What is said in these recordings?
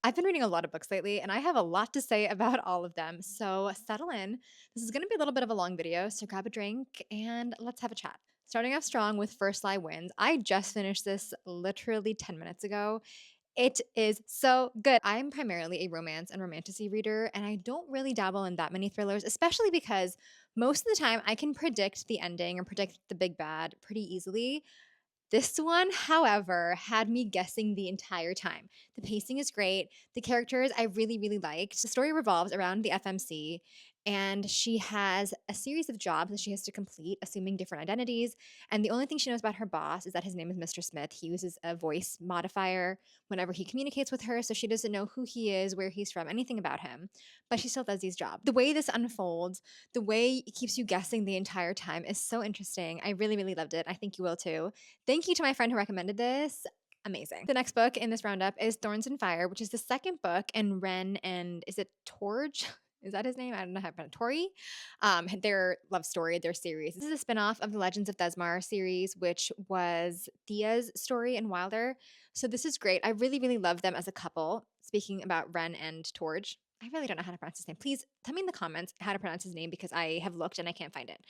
I've been reading a lot of books lately, and I have a lot to say about all of them. So settle in. This is going to be a little bit of a long video, so grab a drink and let's have a chat. Starting off strong with First Lie Wins. I just finished this literally 10 minutes ago. It is so good. I'm primarily a romance and romantasy reader, and I don't really dabble in that many thrillers, especially because most of the time I can predict the ending or predict the big bad pretty easily. This one, however, had me guessing the entire time. The pacing is great. The characters I really, really liked. The story revolves around the FMC, and she has a series of jobs that she has to complete, assuming different identities. And the only thing she knows about her boss is that his name is Mr. Smith. He uses a voice modifier whenever he communicates with her, so she doesn't know who he is, where he's from, anything about him. But she still does these jobs. The way this unfolds, the way it keeps you guessing the entire time is so interesting. I really, really loved it. I think you will too. Thank you to my friend who recommended this. Amazing. The next book in this roundup is Thorns and Fire, which is the second book in Ren and is it Torge? Is that his name? I don't know how to pronounce Tori. Their love story, their series. This is a spinoff of the Legends of Thesmar series, which was Thea's story in Wilder. So this is great. I really, really love them as a couple. Speaking about Ren and Torge, I really don't know how to pronounce his name. Please tell me in the comments how to pronounce his name because I have looked and I can't find it.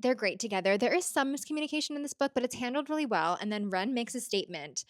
They're great together. There is some miscommunication in this book, but it's handled really well. And then Ren makes a statement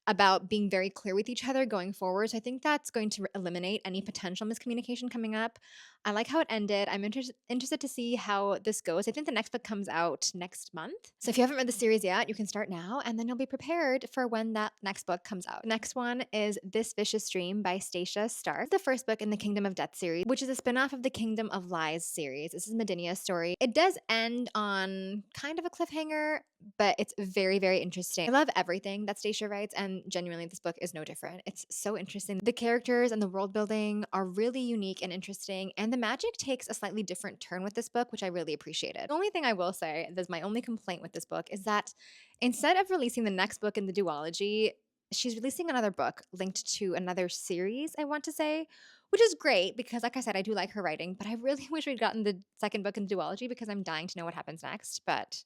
about being very clear with each other going forward. So I think that's going to eliminate any potential miscommunication coming up. I like how it ended. I'm interested to see how this goes. I think the next book comes out next month. So if you haven't read the series yet, you can start now and then you'll be prepared for when that next book comes out. Next one is This Vicious Dream by Stacia Stark, the first book in the Kingdom of Death series, which is a spin-off of the Kingdom of Lies series. This is Medinia's story. It does end on kind of a cliffhanger, but it's very, very interesting. I love everything that Stacia writes, and genuinely, this book is no different. It's so interesting. The characters and the world building are really unique and interesting, and the magic takes a slightly different turn with this book, which I really appreciated. The only thing I will say, that's my only complaint with this book, is that instead of releasing the next book in the duology, she's releasing another book linked to another series, I want to say, which is great because, like I said, I do like her writing, but I really wish we'd gotten the second book in the duology because I'm dying to know what happens next. But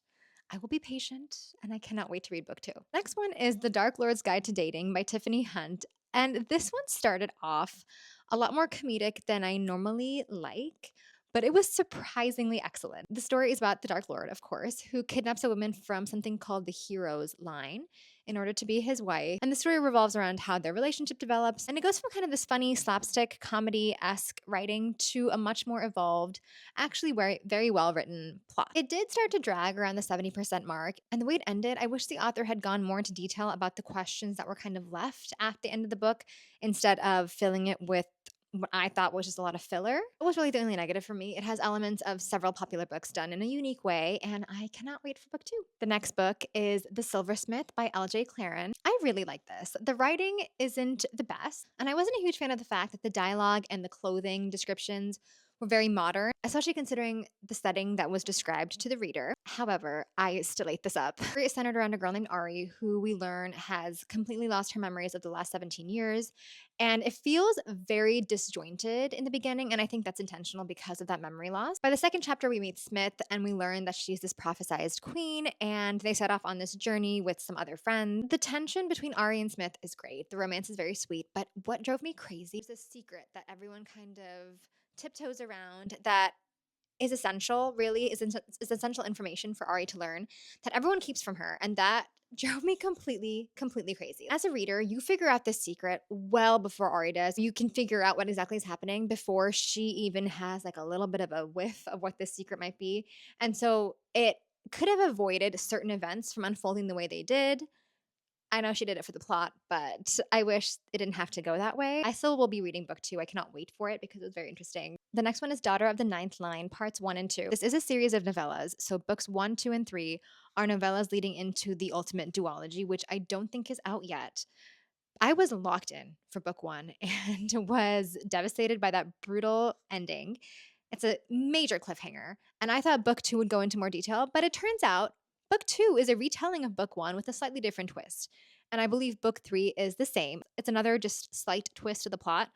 I will be patient and I cannot wait to read book 2. Next one is The Dark Lord's Guide to Dating by Tiffany Hunt. And this one started off a lot more comedic than I normally like, but it was surprisingly excellent. The story is about the Dark Lord, of course, who kidnaps a woman from something called the Heroes line in order to be his wife. And the story revolves around how their relationship develops. And it goes from kind of this funny slapstick comedy-esque writing to a much more evolved, actually very, very well written plot. It did start to drag around the 70% mark. And the way it ended, I wish the author had gone more into detail about the questions that were kind of left at the end of the book instead of filling it with what I thought was just a lot of filler. It was really the only negative for me. It has elements of several popular books done in a unique way, and I cannot wait for book 2. The next book is The Silversmith by L.J. Claren. I really like this. The writing isn't the best, and I wasn't a huge fan of the fact that the dialogue and the clothing descriptions were very modern, especially considering the setting that was described to the reader. However, I still ate this up. It's centered around a girl named Ari, who we learn has completely lost her memories of the last 17 years. And it feels very disjointed in the beginning, and I think that's intentional because of that memory loss. By the second chapter, we meet Smith, and we learn that she's this prophesized queen, and they set off on this journey with some other friends. The tension between Ari and Smith is great. The romance is very sweet, but what drove me crazy is a secret that everyone kind of tiptoes around that is essential, really, is essential information for Ari to learn that everyone keeps from her. And that drove me completely, completely crazy. As a reader, you figure out this secret well before Ari does. You can figure out what exactly is happening before she even has like a little bit of a whiff of what this secret might be. And so it could have avoided certain events from unfolding the way they did. I know she did it for the plot, but I wish it didn't have to go that way. I still will be reading book 2. I cannot wait for it because it was very interesting. The next one is Daughter of the Ninth Line, parts 1 and 2. This is a series of novellas. So books 1, 2, and 3 are novellas leading into the ultimate duology, which I don't think is out yet. I was locked in for book 1 and was devastated by that brutal ending. It's a major cliffhanger. And I thought book 2 would go into more detail, but it turns out book 2 is a retelling of book 1 with a slightly different twist. And I believe book 3 is the same. It's another just slight twist to the plot.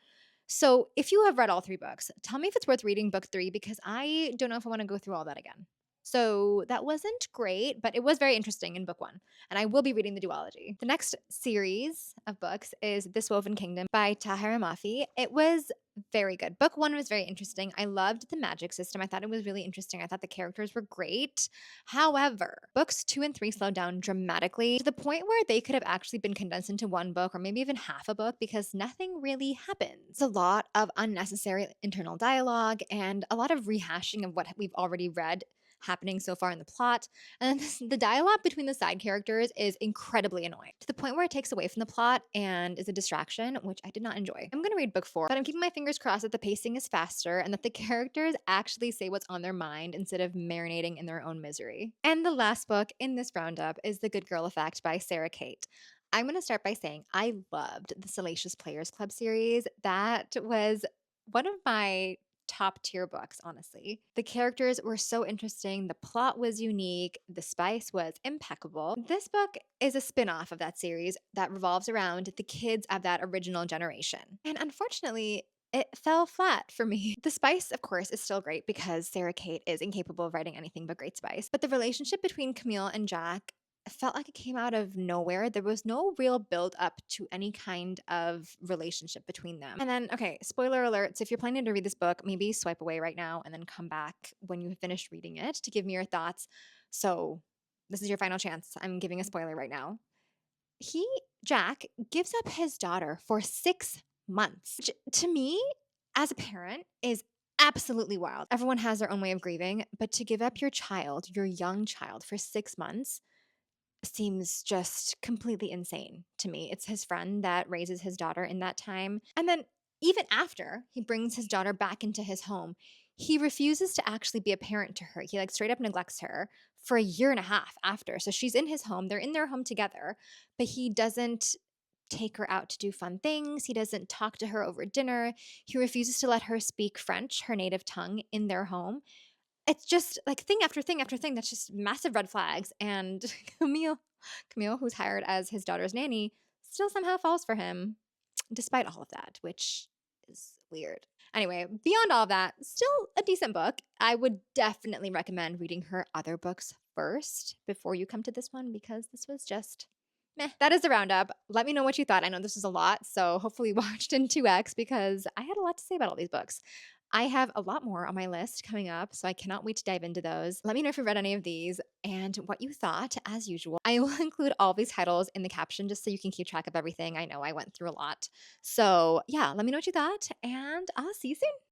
So if you have read all 3 books, tell me if it's worth reading book 3 because I don't know if I want to go through all that again. So that wasn't great, but it was very interesting in book one. And I will be reading the duology. The next series of books is This Woven Kingdom by Tahereh Mafi. It was very good. Book one was very interesting. I loved the magic system. I thought it was really interesting. I thought the characters were great. However, books two and three slowed down dramatically to the point where they could have actually been condensed into one book or maybe even half a book because nothing really happens. A lot of unnecessary internal dialogue and a lot of rehashing of what we've already read happening so far in the plot. And the dialogue between the side characters is incredibly annoying to the point where it takes away from the plot and is a distraction, which I did not enjoy. I'm going to read book four, but I'm keeping my fingers crossed that the pacing is faster and that the characters actually say what's on their mind instead of marinating in their own misery. And the last book in this roundup is The Good Girl Effect by Sara Cate. I'm going to start by saying I loved the Salacious Players Club series. That was one of my top tier books, honestly. The characters were so interesting, the plot was unique, the spice was impeccable. This book is a spin off of that series that revolves around the kids of that original generation. And unfortunately, it fell flat for me. The spice, of course, is still great because Sara Cate is incapable of writing anything but great spice. But the relationship between Camille and Jack felt like it came out of nowhere. There was no real build up to any kind of relationship between them. And then, okay, spoiler alert. So if you're planning to read this book, maybe swipe away right now and then come back when you have finished reading it to give me your thoughts. So this is your final chance. I'm giving a spoiler right now. Jack, gives up his daughter for 6 months, which to me, as a parent, is absolutely wild. Everyone has their own way of grieving, but to give up your child, your young child, for 6 months seems just completely insane to me. It's his friend that raises his daughter in that time. And then, even after he brings his daughter back into his home, he refuses to actually be a parent to her. He like straight up neglects her for a year and a half after. So she's in his home, they're in their home together, but he doesn't take her out to do fun things. He doesn't talk to her over dinner. He refuses to let her speak French, her native tongue, in their home. It's just like thing after thing after thing that's just massive red flags. And Camille, who's hired as his daughter's nanny, still somehow falls for him despite all of that, which is weird. Anyway, beyond all of that, still a decent book. I would definitely recommend reading her other books first before you come to this one because this was just meh. That is the roundup. Let me know what you thought. I know this was a lot, so hopefully you watched in 2x because I had a lot to say about all these books. I have a lot more on my list coming up, so I cannot wait to dive into those. Let me know if you read any of these and what you thought, as usual. I will include all these titles in the caption just so you can keep track of everything. I know I went through a lot. So, yeah, let me know what you thought, and I'll see you soon.